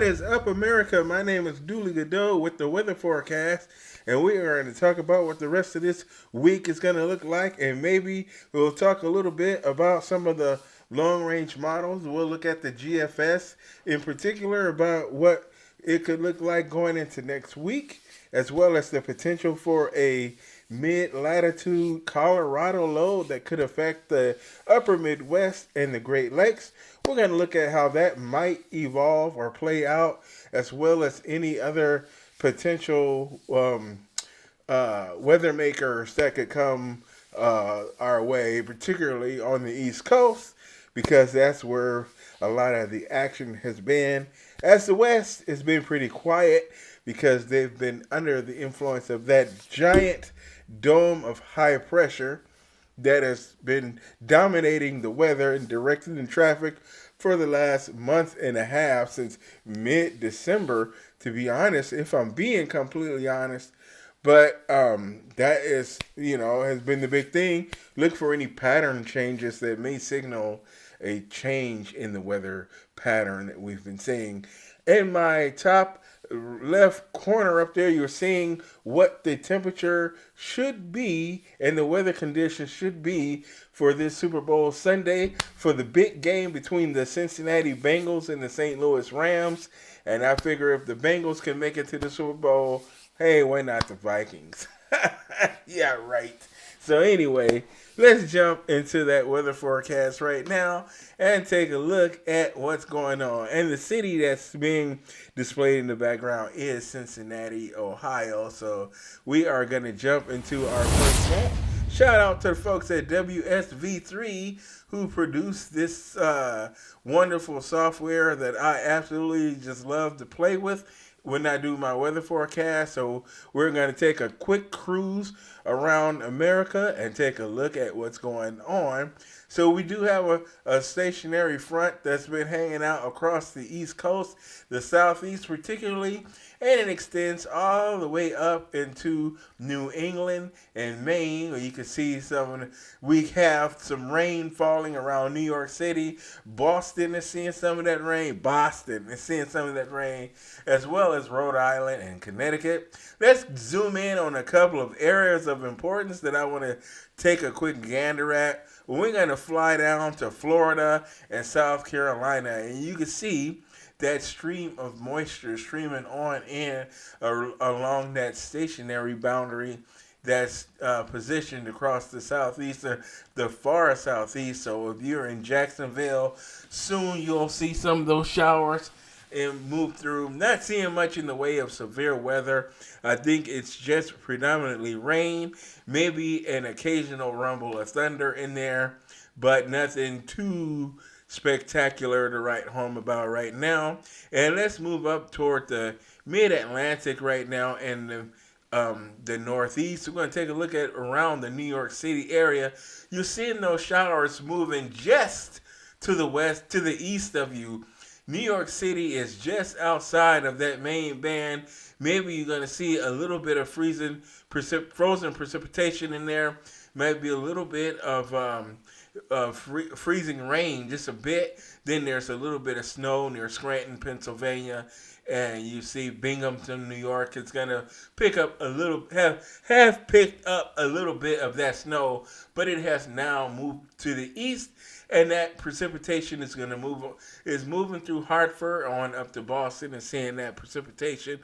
is up, America? My name is Dooley Godot with the weather forecast, and we are going to talk about what the rest of this week is going to look like, and maybe we'll talk a little bit about some of the long range models. We'll look at the GFS in particular about what it could look like going into next week, as well as the potential for a mid latitude Colorado low that could affect the upper Midwest and the Great Lakes. We're going to look at how that might evolve or play out, as well as any other potential weather makers that could come our way, particularly on the East Coast, because that's where a lot of the action has been. As the West has been pretty quiet because they've been under the influence of that giant dome of high pressure that has been dominating the weather and directing the traffic for the last month and a half since mid December, to be honest, if I'm being completely honest. But that is, has been the big thing. Look for any pattern changes that may signal a change in the weather pattern that we've been seeing. In my top left corner up there, you're seeing what the temperature should be and the weather conditions should be for this Super Bowl Sunday for the big game between the Cincinnati Bengals and the St. Louis Rams. And I figure if the Bengals can make it to the Super Bowl, hey, why not the Vikings? Yeah, right. So anyway, let's jump into that weather forecast right now and take a look at what's going on. And the city that's being displayed in the background is Cincinnati, Ohio. So we are going to jump into our first map. Shout out to the folks at WSV3 who produced this wonderful software that I absolutely just love to play with when I do my weather forecast. So we're going to take a quick cruise around America and take a look at what's going on. So we do have a stationary front that's been hanging out across the East Coast, the Southeast particularly, and it extends all the way up into New England and Maine, where you can see we have some rain falling around New York City. Boston is seeing some of that rain. Boston is seeing some of that rain, as well as Rhode Island and Connecticut. Let's zoom in on a couple of areas of importance that I want to take a quick gander at. We're going to fly down to Florida and South Carolina, and you can see that stream of moisture streaming on in along that stationary boundary that's positioned across the southeast, the far southeast. So if you're in Jacksonville, soon you'll see some of those showers and move through. Not seeing much in the way of severe weather. I think it's just predominantly rain, maybe an occasional rumble of thunder in there, but nothing too spectacular to write home about right now. And let's move up toward the mid-Atlantic right now and the Northeast. We're going to take a look at around the New York City area. You're seeing those showers moving just to the west, to the east of you. New York City is just outside of that main band. Maybe you're going to see a little bit of frozen precipitation in there. Might be a little bit of freezing rain, just a bit. Then there's a little bit of snow near Scranton, Pennsylvania. And you see Binghamton, New York. It's going to pick up a little, have picked up a little bit of that snow, but it has now moved to the east. And that precipitation is going to moving through Hartford on up to Boston and seeing that precipitation.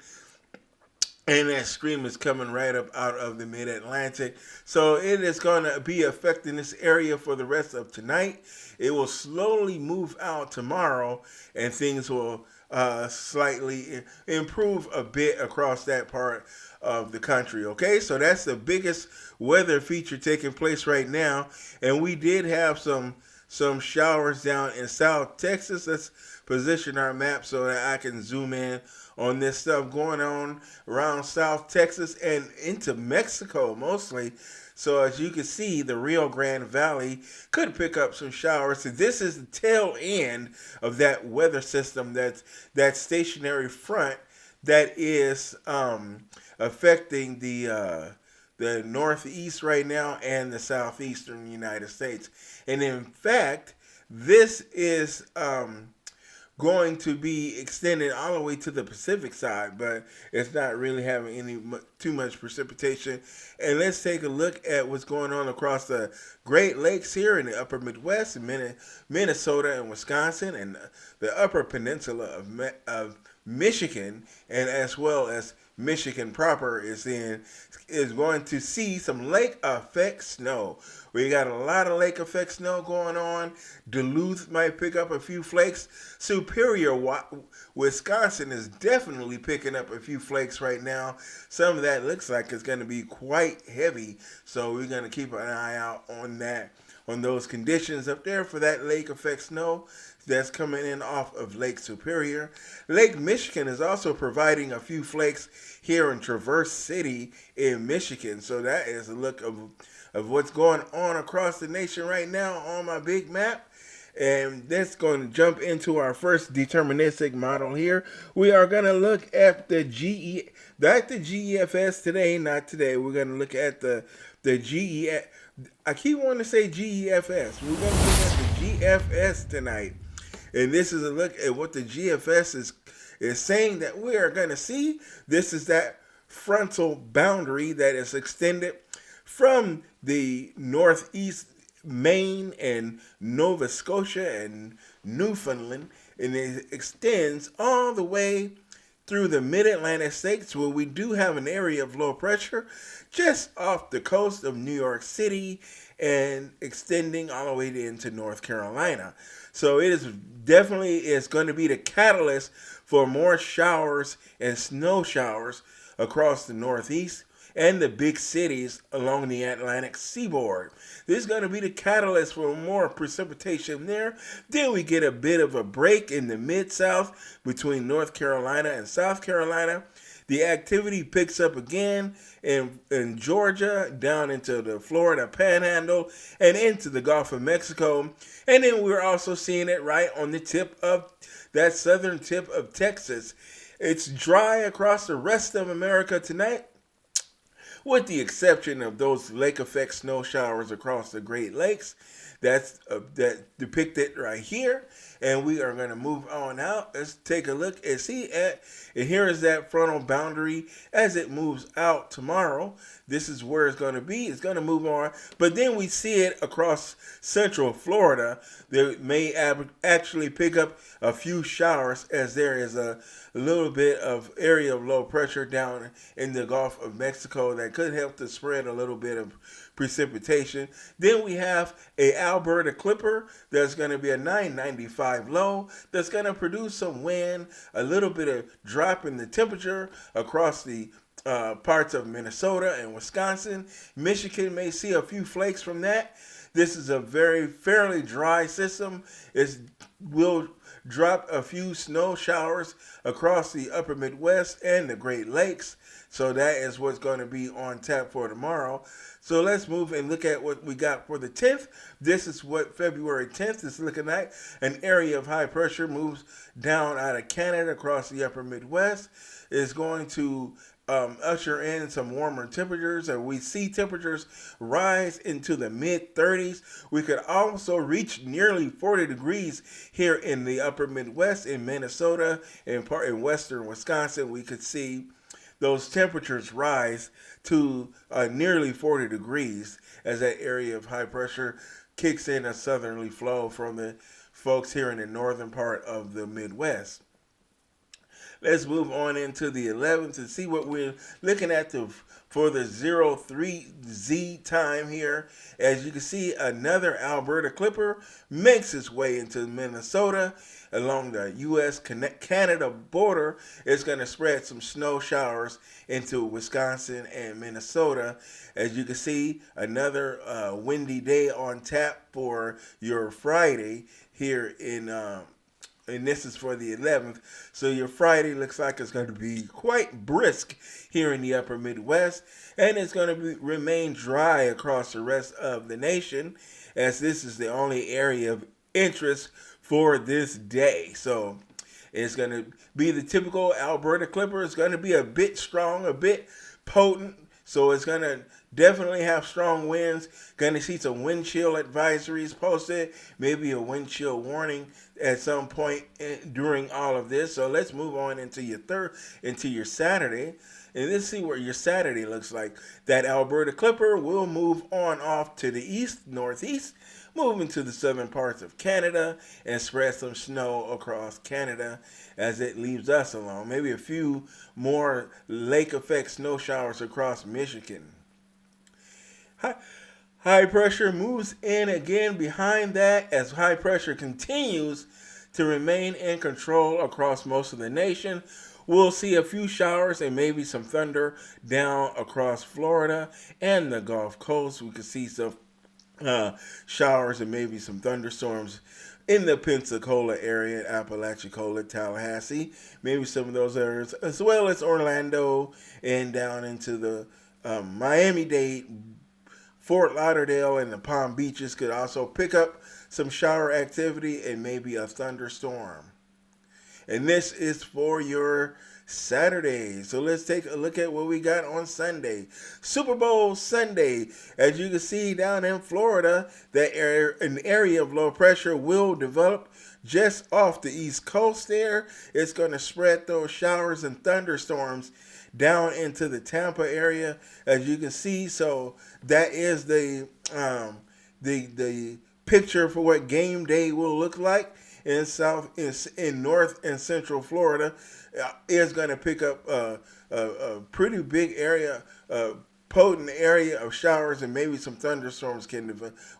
And that stream is coming right up out of the mid-Atlantic. So it is going to be affecting this area for the rest of tonight. It will slowly move out tomorrow, and things will slightly improve a bit across that part of the country. Okay, so that's the biggest weather feature taking place right now. And we did have some showers down in South Texas. Let's position our map so that I can zoom in on this stuff going on around South Texas and into Mexico mostly. So as you can see, the Rio Grande Valley could pick up some showers. So this is the tail end of that weather system, that stationary front that is affecting the Northeast right now and the Southeastern United States. And in fact, this is going to be extended all the way to the Pacific side, but it's not really having too much precipitation. And let's take a look at what's going on across the Great Lakes here in the upper Midwest, in Minnesota and Wisconsin, and the upper peninsula of Michigan, and as well as Michigan proper is going to see some lake effect snow. We got a lot of lake effect snow going on. Duluth might pick up a few flakes. Superior, Wisconsin is definitely picking up a few flakes right now. Some of that looks like it's going to be quite heavy, so we're going to keep an eye out on that, on those conditions up there for that lake effect snow that's coming in off of Lake Superior. Lake Michigan is also providing a few flakes here in Traverse City in Michigan. So that is a look of what's going on across the nation right now on my big map. And that's going to jump into our first deterministic model here. We are going to look at the GEFS today, not today. We're going to look at the GEF. I keep wanting to say GEFS. We're going to look at the GFS tonight. And this is a look at what the GFS is saying that we are going to see. This is that frontal boundary that is extended from the northeast Maine and Nova Scotia and Newfoundland, and it extends all the way through the mid-Atlantic states, where we do have an area of low pressure just off the coast of New York City and extending all the way into North Carolina. So it is definitely going to be the catalyst for more showers and snow showers across the Northeast and the big cities along the Atlantic seaboard. This is going to be the catalyst for more precipitation there. Then we get a bit of a break in the Mid-South between North Carolina and South Carolina. The activity picks up again in Georgia, down into the Florida Panhandle, and into the Gulf of Mexico. And then we're also seeing it right on the tip of that southern tip of Texas. It's dry across the rest of America tonight, with the exception of those lake effect snow showers across the Great Lakes. That's that depicted right here. And we are going to move on out. Let's take a look and see and here is that frontal boundary as it moves out tomorrow. This is where it's going to be. It's going to move on. But then we see it across central Florida. There may actually pick up a few showers, as there is a little bit of area of low pressure down in the Gulf of Mexico that could help to spread a little bit of precipitation. Then we have a Alberta Clipper that's going to be a 995 low that's going to produce some wind, a little bit of drop in the temperature across the parts of Minnesota and Wisconsin. Michigan may see a few flakes from that. This is a fairly dry system. It will drop a few snow showers across the upper Midwest and the Great Lakes. So that is what's going to be on tap for tomorrow. So let's move and look at what we got for the 10th. This is what February 10th is looking like. An area of high pressure moves down out of Canada across the upper Midwest. It's going to usher in some warmer temperatures, and we see temperatures rise into the mid-30s. We could also reach nearly 40 degrees here in the upper Midwest, in Minnesota, and part in western Wisconsin. We could see those temperatures rise to nearly 40 degrees as that area of high pressure kicks in a southerly flow from the folks here in the northern part of the Midwest. Let's move on into the 11th and see what we're looking at for the 03Z time here. As you can see, another Alberta Clipper makes its way into Minnesota along the U.S.-Canada border. It's going to spread some snow showers into Wisconsin and Minnesota. As you can see, another windy day on tap for your Friday here and this is for the 11th. So your Friday looks like it's going to be quite brisk here in the upper Midwest. And it's going to remain dry across the rest of the nation, as this is the only area of interest for this day. So it's going to be the typical Alberta Clipper. It's going to be a bit strong, a bit potent, So it's going to definitely have strong winds. Going to see some wind chill advisories posted, maybe a wind chill warning at some point during all of this. So let's move on into your Saturday. And let's see what your Saturday looks like. That Alberta Clipper will move on off to the east, northeast, moving to the southern parts of Canada and spread some snow across Canada as it leaves us alone. Maybe a few more lake effect snow showers across Michigan. High pressure moves in again behind that as high pressure continues to remain in control across most of the nation. We'll see a few showers and maybe some thunder down across Florida and the Gulf Coast. We could see some showers and maybe some thunderstorms in the Pensacola area, Apalachicola, Tallahassee, maybe some of those areas, as well as Orlando and down into the Miami-Dade, Fort Lauderdale, and the Palm Beaches could also pick up some shower activity and maybe a thunderstorm. And this is for your Saturday. So let's take a look at what we got on Sunday. Super Bowl Sunday. As you can see down in Florida, an area of low pressure will develop just off the East Coast there. It's going to spread those showers and thunderstorms down into the Tampa area, as you can see. So that is the picture for what game day will look like in North and Central Florida. Is going to pick up a pretty big area, potent area of showers, and maybe some thunderstorms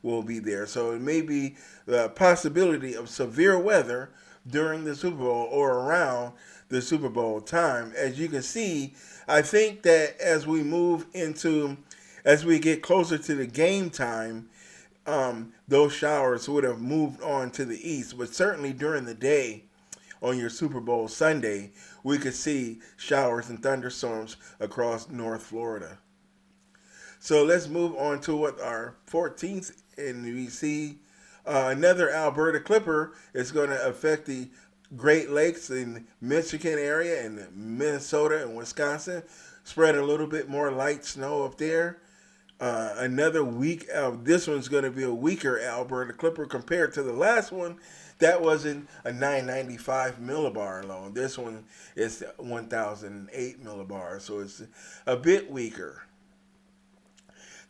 will be there. So it may be the possibility of severe weather during the Super Bowl or around the Super Bowl time. As you can see, I think that as we get closer to the game time, those showers would have moved on to the east. But certainly during the day on your Super Bowl Sunday, we could see showers and thunderstorms across North Florida. So let's move on to what our 14th, and we see another Alberta Clipper is going to affect the Great Lakes in Michigan area and Minnesota and Wisconsin. Spread a little bit more light snow up there. Another week, this one's going to be a weaker Alberta Clipper compared to the last one. That wasn't a 995 millibar alone. This one is 1008 millibars, so it's a bit weaker.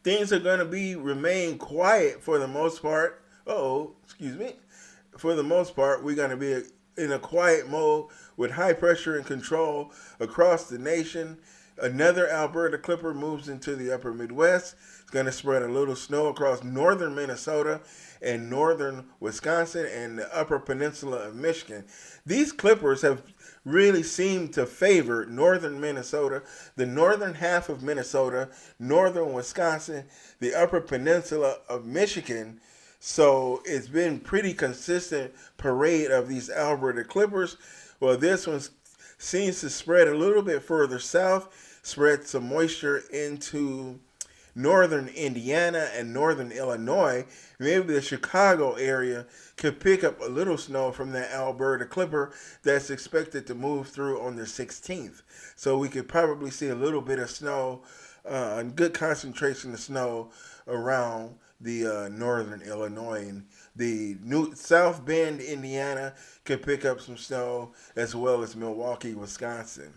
Things are going to remain quiet for the most part. For the most part, we're going to be in a quiet mode with high pressure and control across the nation. Another Alberta Clipper moves into the upper Midwest. It's going to spread a little snow across northern Minnesota and northern Wisconsin and the upper peninsula of Michigan. These Clippers have really seemed to favor northern Minnesota, the northern half of Minnesota, northern Wisconsin, the upper peninsula of Michigan. So it's been pretty consistent parade of these Alberta Clippers. Well, this one seems to spread a little bit further south, spread some moisture into northern Indiana and northern Illinois. Maybe the Chicago area could pick up a little snow from that Alberta Clipper that's expected to move through on the 16th. So we could probably see a little bit of snow, a good concentration of snow around the northern Illinois. And the New South Bend, Indiana could pick up some snow, as well as Milwaukee, Wisconsin.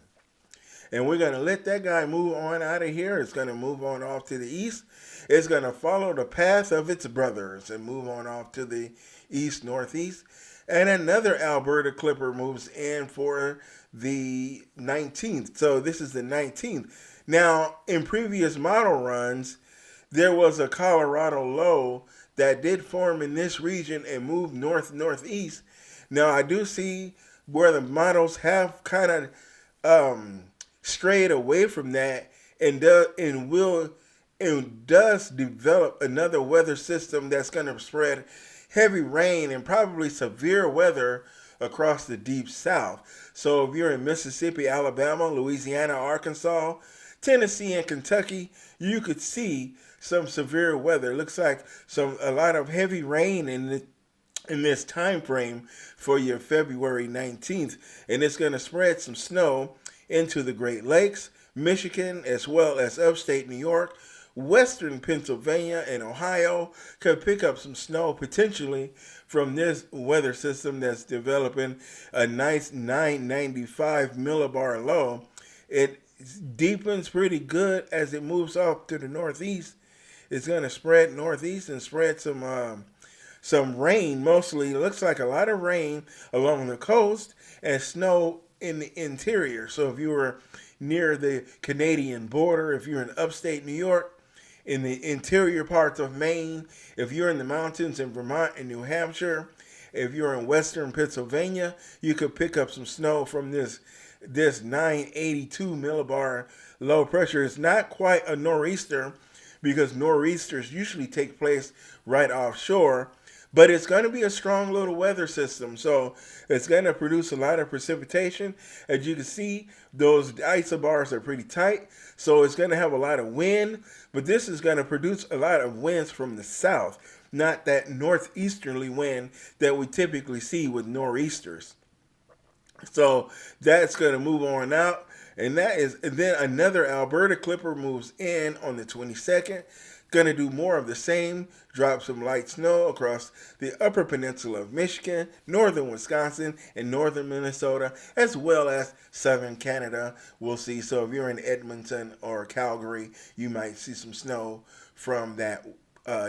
And we're going to let that guy move on out of here. It's going to move on off to the east. It's going to follow the path of its brothers and move on off to the east-northeast. And another Alberta Clipper moves in for the 19th. So this is the 19th. Now, in previous model runs, there was a Colorado low that did form in this region and move north-northeast. Now, I do see where the models have kind of strayed away from that and does develop another weather system that's going to spread heavy rain and probably severe weather across the deep south. So if you're in Mississippi, Alabama, Louisiana, Arkansas, Tennessee, and Kentucky, you could see some severe weather. It looks like a lot of heavy rain in this time frame for your February 19th, and it's going to spread some snow into the Great Lakes, Michigan, as well as upstate New York, western Pennsylvania, and Ohio could pick up some snow potentially from this weather system that's developing a nice 995 millibar low. It deepens pretty good as it moves off to the northeast. It's going to spread northeast and spread some rain. Mostly, it looks like a lot of rain along the coast and snow in the interior. So if you were near the Canadian border, if you're in upstate New York, in the interior parts of Maine, if you're in the mountains in Vermont and New Hampshire, if you're in western Pennsylvania, you could pick up some snow from this 982 millibar low pressure. It's not quite a nor'easter because nor'easters usually take place right offshore, but it's going to be a strong little weather system. So it's going to produce a lot of precipitation. As you can see, those isobars are pretty tight. So it's going to have a lot of wind, but this is going to produce a lot of winds from the south, not that northeasterly wind that we typically see with nor'easters. So that's going to move on out. And then another Alberta Clipper moves in on the 22nd. Going to do more of the same, drop some light snow across the upper peninsula of Michigan, northern Wisconsin, and northern Minnesota, as well as southern Canada. We'll see. So if you're in Edmonton or Calgary, you might see some snow from that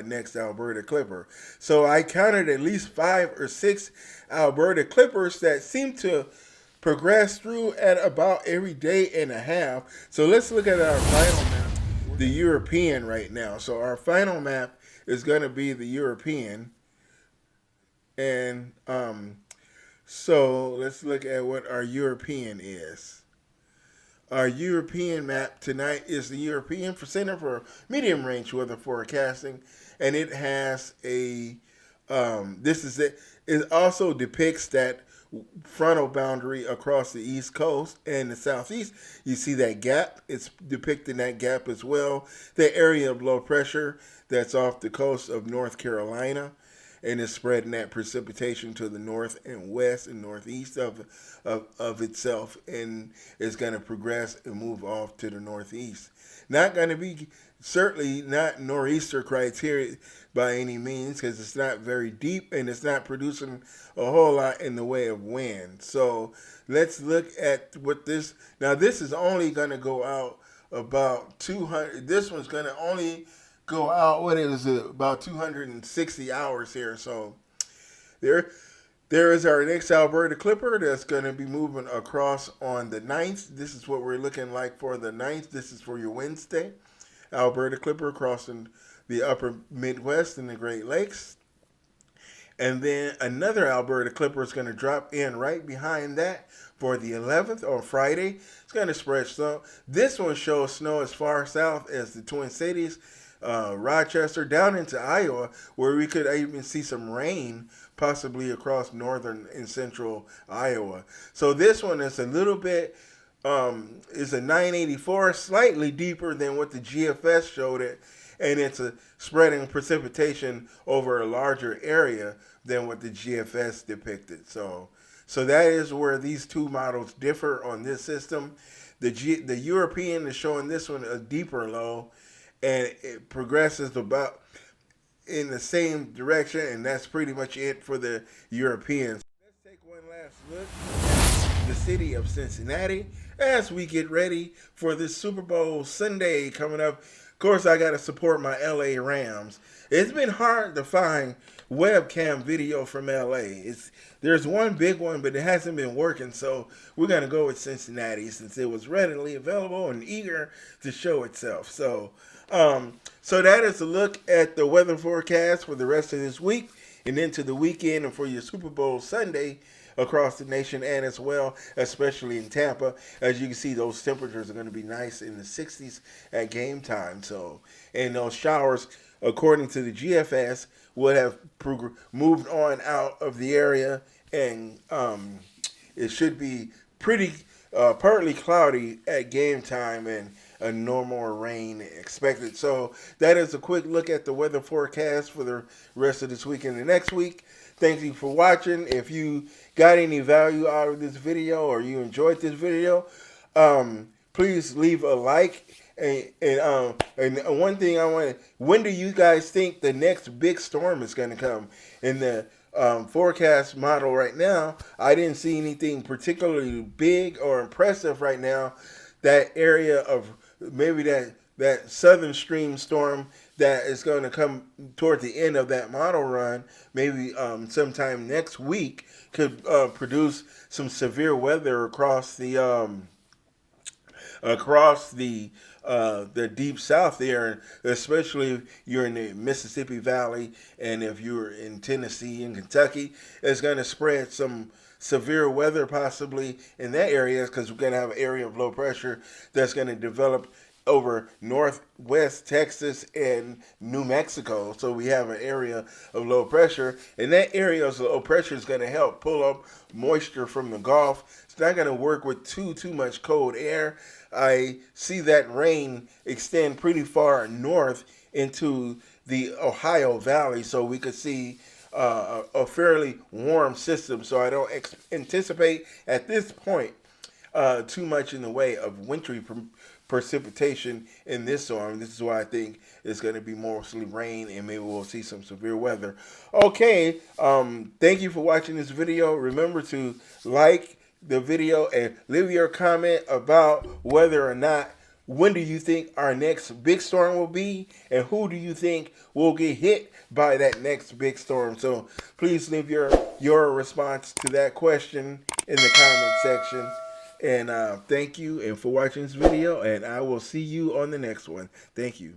next Alberta Clipper. So I counted at least 5 or 6 Alberta Clippers that seem to progress through at about every day and a half. So let's look at our final map, the European right now. So our final map is going to be the European. And so let's look at what our European is. Our European map tonight is the European Center for Medium Range Weather Forecasting, and it has this is it. It also depicts that frontal boundary across the East Coast and the Southeast. You see that gap. It's depicting that gap as well. The area of low pressure that's off the coast of North Carolina, and it's spreading that precipitation to the north and west and northeast of itself, and it's going to progress and move off to the northeast. Not going to be, certainly not nor'easter criteria by any means, because it's not very deep and it's not producing a whole lot in the way of wind. So let's look at what this, now this is only going to go out about 200, this one's going to only go out, what is it, about 260 hours here. So there is our next Alberta Clipper that's going to be moving across on the 9th. This is what we're looking like for the 9th. This is for your Wednesday. Alberta Clipper crossing the upper Midwest and the Great Lakes. And then another Alberta Clipper is going to drop in right behind that for the 11th on Friday. It's going to spread snow. This one shows snow as far south as the Twin Cities, Rochester, down into Iowa, where we could even see some rain possibly across northern and central Iowa. So this one is a little bit, is a 984, slightly deeper than what the GFS showed it, and it's a spreading precipitation over a larger area than what the GFS depicted. So that is where these two models differ on this system. The European is showing this one a deeper low, and it progresses about in the same direction, and that's pretty much it for the Europeans. Let's take one last look at the city of Cincinnati as we get ready for this Super Bowl Sunday coming up. Of course, I got to support my LA Rams. It's been hard to find webcam video from LA. There's one big one, but it hasn't been working, so we're going to go with Cincinnati since it was readily available and eager to show itself. So that is a look at the weather forecast for the rest of this week and into the weekend and for your Super Bowl Sunday across the nation and as well, especially in Tampa. As you can see, those temperatures are going to be nice in the 60s at game time. So, and those showers, according to the GFS, would have moved on out of the area, and it should be pretty partly cloudy at game time and a normal rain expected. So that is a quick look at the weather forecast for the rest of this week and the next week. Thank you for watching. If you got any value out of this video or you enjoyed this video, please leave a like. And one thing I want to, when do you guys think the next big storm is going to come? In the forecast model right now, I didn't see anything particularly big or impressive right now. That area of maybe that southern stream storm that is going to come toward the end of that model run, maybe sometime next week, could produce some severe weather across the deep south there, especially if you're in the Mississippi Valley and if you're in Tennessee and Kentucky, it's going to spread some severe weather possibly in that area because we're going to have an area of low pressure that's going to develop over northwest Texas and New Mexico. So we have an area of low pressure, and that area of low pressure is going to help pull up moisture from the Gulf. It's not going to work with too much cold air. I see that rain extend pretty far north into the Ohio Valley, so we could see a fairly warm system. So I don't anticipate at this point too much in the way of wintry precipitation in this storm. This is why I think it's going to be mostly rain and maybe we'll see some severe weather. Okay, thank you for watching this video. Remember to like the video and leave your comment about whether or not, when do you think our next big storm will be, and who do you think will get hit by that next big storm? So please leave your response to that question in the comment section. And thank you and for watching this video, and I will see you on the next one. Thank you.